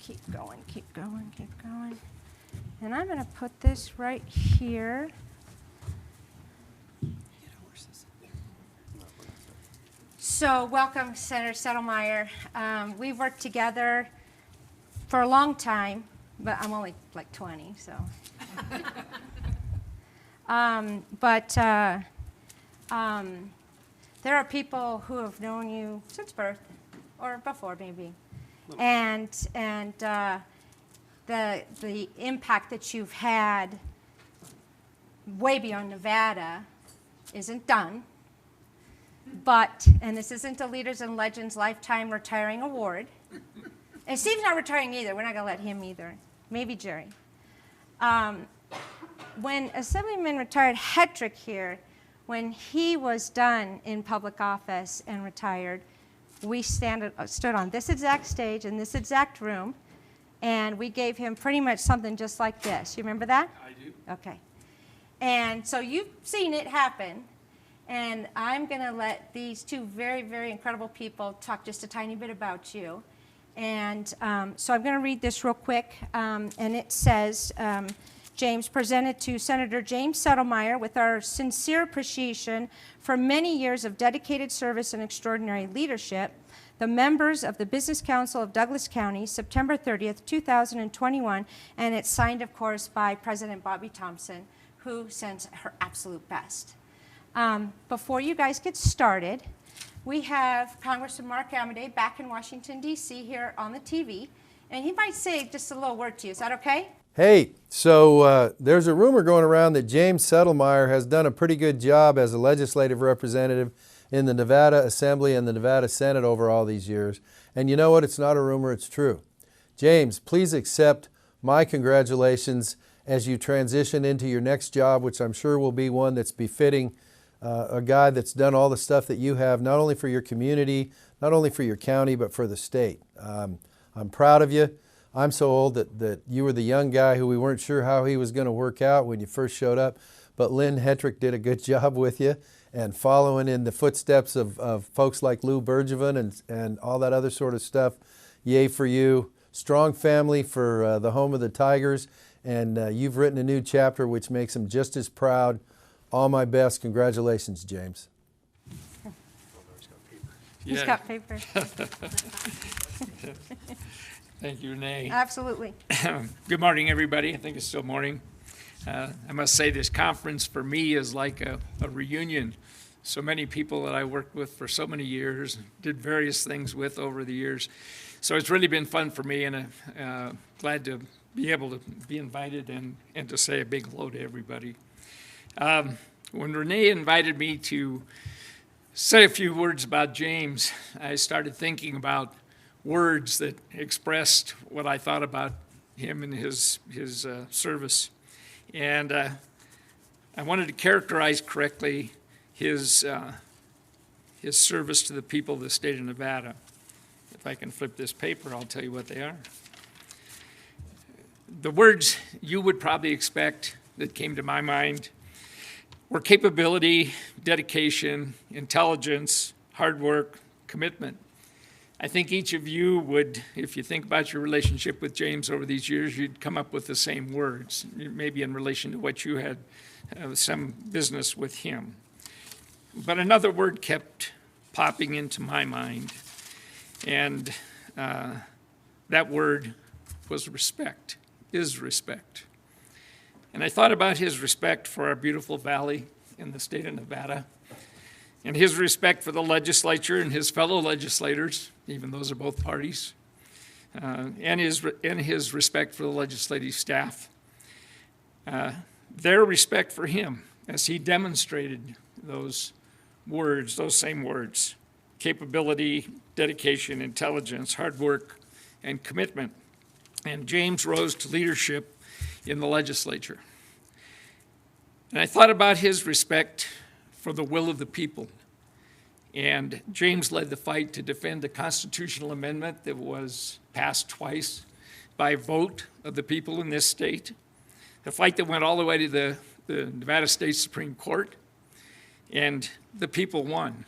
keep going, keep going, keep going. And I'm going to put this right here. So welcome, Senator Settelmeyer. We've worked together for a long time, but I'm only like 20, so. There are people who have known you since birth, or before maybe, and the impact that you've had way beyond Nevada isn't done. But, and this isn't a Leaders and Legends Lifetime Retiring Award. And Steve's not retiring either. We're not going to let him either. Maybe Jerry. When Assemblyman retired Hetrick here, when he was done in public office and retired, we stood on this exact stage in this exact room, and we gave him pretty much something just like this. You remember that? I do. Okay. And so you've seen it happen. And I'm going to let these two very, very incredible people talk just a tiny bit about you. And so I'm going to read this real quick. And it says, James, presented to Senator James Settelmeyer with our sincere appreciation for many years of dedicated service and extraordinary leadership, the members of the Business Council of Douglas County, September 30th, 2021. And it's signed, of course, by President Bobby Thompson, who sends her absolute best. Before you guys get started, we have Congressman Mark Amodei back in Washington, D.C. here on the TV, and he might say just a little word to you. Is that okay? Hey, so there's a rumor going around that James Settelmeyer has done a pretty good job as a legislative representative in the Nevada Assembly and the Nevada Senate over all these years. And you know what? It's not a rumor, it's true. James, please accept my congratulations as you transition into your next job, which I'm sure will be one that's befitting a guy that's done all the stuff that you have, not only for your community, not only for your county, but for the state. I'm proud of you. I'm so old that you were the young guy who we weren't sure how he was going to work out when you first showed up, but Lynn Hetrick did a good job with you, and following in the footsteps of folks like Lou Bergevin and all that other sort of stuff. Yay for you. Strong family for the home of the Tigers, and you've written a new chapter which makes them just as proud. All my best. Congratulations, James. He's got paper. Thank you, Renee. Absolutely. Good morning, everybody. I think it's still morning. I must say this conference for me is like a reunion. So many people that I worked with for so many years, did various things with over the years. So it's really been fun for me, and glad to be able to be invited and to say a big hello to everybody. When Renee invited me to say a few words about James, I started thinking about words that expressed what I thought about him and his service. And I wanted to characterize correctly his service to the people of the state of Nevada. If I can flip this paper, I'll tell you what they are. The words you would probably expect that came to my mind were capability, dedication, intelligence, hard work, commitment. I think each of you would, if you think about your relationship with James over these years, you'd come up with the same words, maybe in relation to what you had some business with him. But another word kept popping into my mind, and that word was respect, is respect. And I thought about his respect for our beautiful valley in the state of Nevada, and his respect for the legislature and his fellow legislators, even those are both parties, and his respect for the legislative staff. Their respect for him as he demonstrated those words, those same words, capability, dedication, intelligence, hard work, and commitment. And James rose to leadership in the legislature. And I thought about his respect for the will of the people. And James led the fight to defend the constitutional amendment that was passed twice by vote of the people in this state, a fight that went all the way to the Nevada State Supreme Court, and the people won.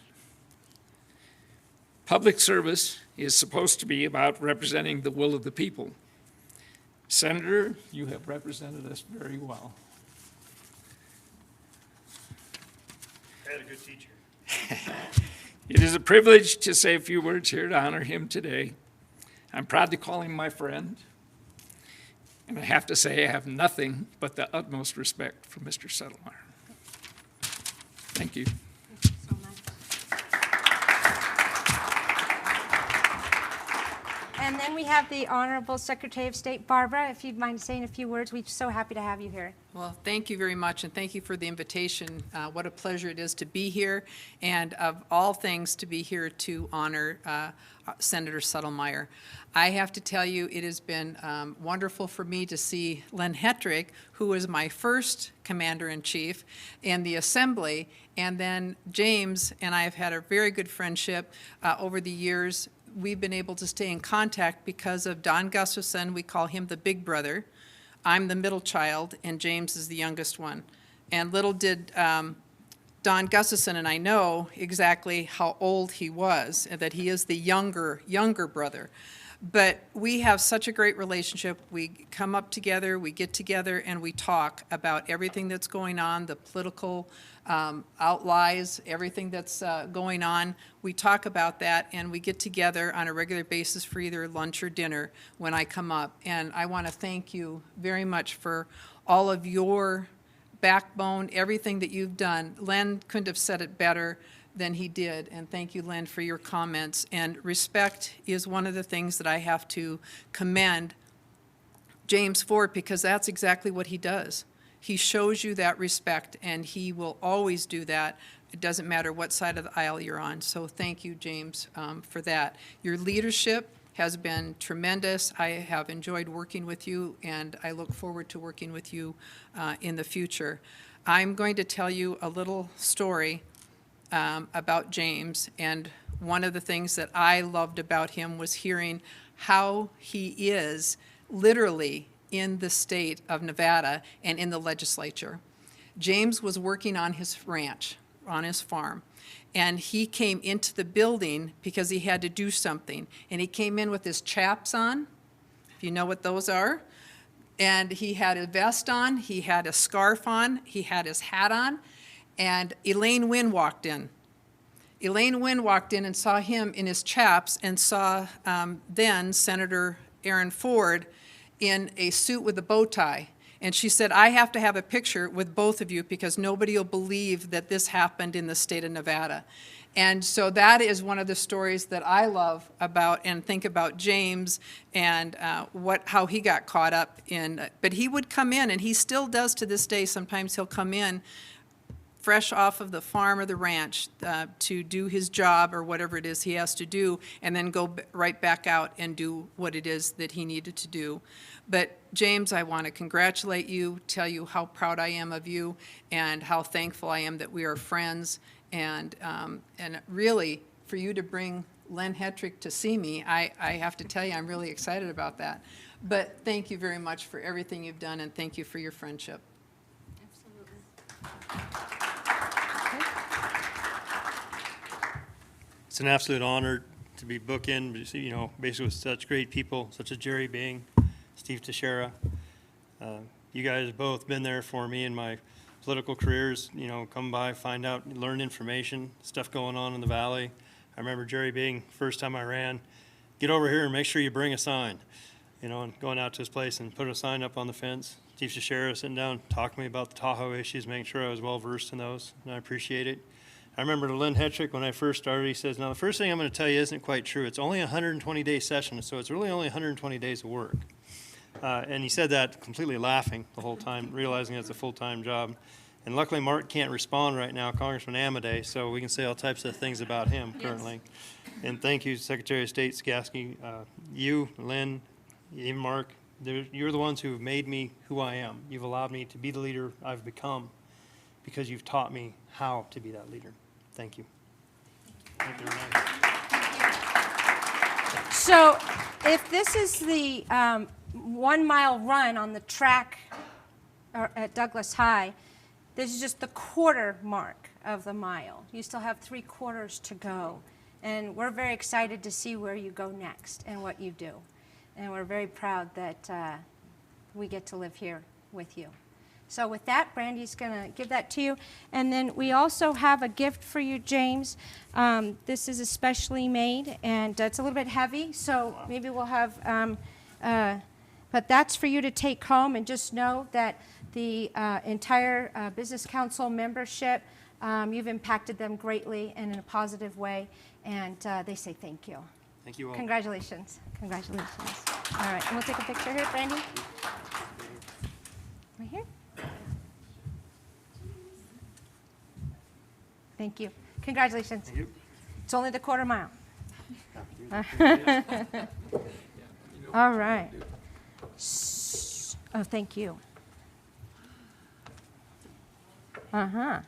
Public service is supposed to be about representing the will of the people. Senator, you have represented us very well. I had a good teacher. It is a privilege to say a few words here to honor him today. I'm proud to call him my friend. And I have to say I have nothing but the utmost respect for Mr. Settelmeyer. Thank you. Thank you so much. And then we have the Honorable Secretary of State, Barbara, if you'd mind saying a few words. We're so happy to have you here. Well, thank you very much, and thank you for the invitation. What a pleasure it is to be here, and of all things, to be here to honor Senator Settelmeyer. I have to tell you, it has been wonderful for me to see Len Hetrick, who was my first commander-in-chief in the Assembly, and then James and I have had a very good friendship over the years. We've been able to stay in contact because of Don Gustafson. We call him the big brother. I'm the middle child, and James is the youngest one. And little did Don Gustafson and I know exactly how old he was, and that he is the younger brother. But we have such a great relationship. We come up together, we get together, and we talk about everything that's going on, the political outlies, everything that's going on. We talk about that, and we get together on a regular basis for either lunch or dinner when I come up. And I want to thank you very much for all of your backbone, everything that you've done. Len couldn't have said it better than he did, and thank you, Len, for your comments. And respect is one of the things that I have to commend James for, because that's exactly what he does. He shows you that respect, and he will always do that. It doesn't matter what side of the aisle you're on. So thank you, James, for that. Your leadership has been tremendous. I have enjoyed working with you, and I look forward to working with you in the future. I'm going to tell you a little story about James, and one of the things that I loved about him was hearing how he is literally in the state of Nevada and in the legislature. James was working on his ranch, on his farm, and he came into the building because he had to do something, and he came in with his chaps on, if you know what those are, and he had a vest on, he had a scarf on, he had his hat on, and Elaine Wynn walked in. Elaine Wynn walked in and saw him in his chaps, and saw then Senator Aaron Ford in a suit with a bow tie. And she said, I have to have a picture with both of you because nobody will believe that this happened in the state of Nevada. And so that is one of the stories that I love about and think about James, and how he got caught up in. But he would come in, and he still does to this day. Sometimes he'll come in fresh off of the farm or the ranch to do his job or whatever it is he has to do, and then go right back out and do what it is that he needed to do. But James, I want to congratulate you, tell you how proud I am of you, and how thankful I am that we are friends. And really, for you to bring Len Hetrick to see me, I have to tell you, I'm really excited about that. But thank you very much for everything you've done, and thank you for your friendship. Absolutely. It's an absolute honor to be bookend, basically with such great people, such as Jerry Bing, Steve Teixeira. You guys have both been there for me in my political careers, come by, find out, learn information, stuff going on in the valley. I remember Jerry Bing, first time I ran, get over here and make sure you bring a sign, and going out to his place and put a sign up on the fence. Steve Teixeira sitting down, talking to me about the Tahoe issues, making sure I was well versed in those, and I appreciate it. I remember Len Hetrick, when I first started, he says, now the first thing I'm going to tell you isn't quite true. It's only a 120-day session, so it's really only 120 days of work. And he said that completely laughing the whole time, realizing it's a full-time job. And luckily, Mark can't respond right now, Congressman Amadei, so we can say all types of things about him currently. Yes. And thank you, Secretary of State Skarsky. You, Lynn, even Mark, you're the ones who have made me who I am. You've allowed me to be the leader I've become because you've taught me how to be that leader. Thank you. Thank you very much. So if this is the 1 mile run on the track at Douglas High, this is just the quarter mark of the mile. You still have 3/4 to go. And we're very excited to see where you go next and what you do. And we're very proud that we get to live here with you. So with that, Brandy's going to give that to you. And then we also have a gift for you, James. This is especially made, and it's a little bit heavy, so maybe we'll have, but that's for you to take home, and just know that the entire Business Council membership, you've impacted them greatly and in a positive way, and they say thank you. Thank you all. Congratulations. Congratulations. All right, and we'll take a picture here, Brandy. Right here. Thank you. Congratulations. Thank you. It's only the quarter mile. All right. Oh, thank you. Uh-huh.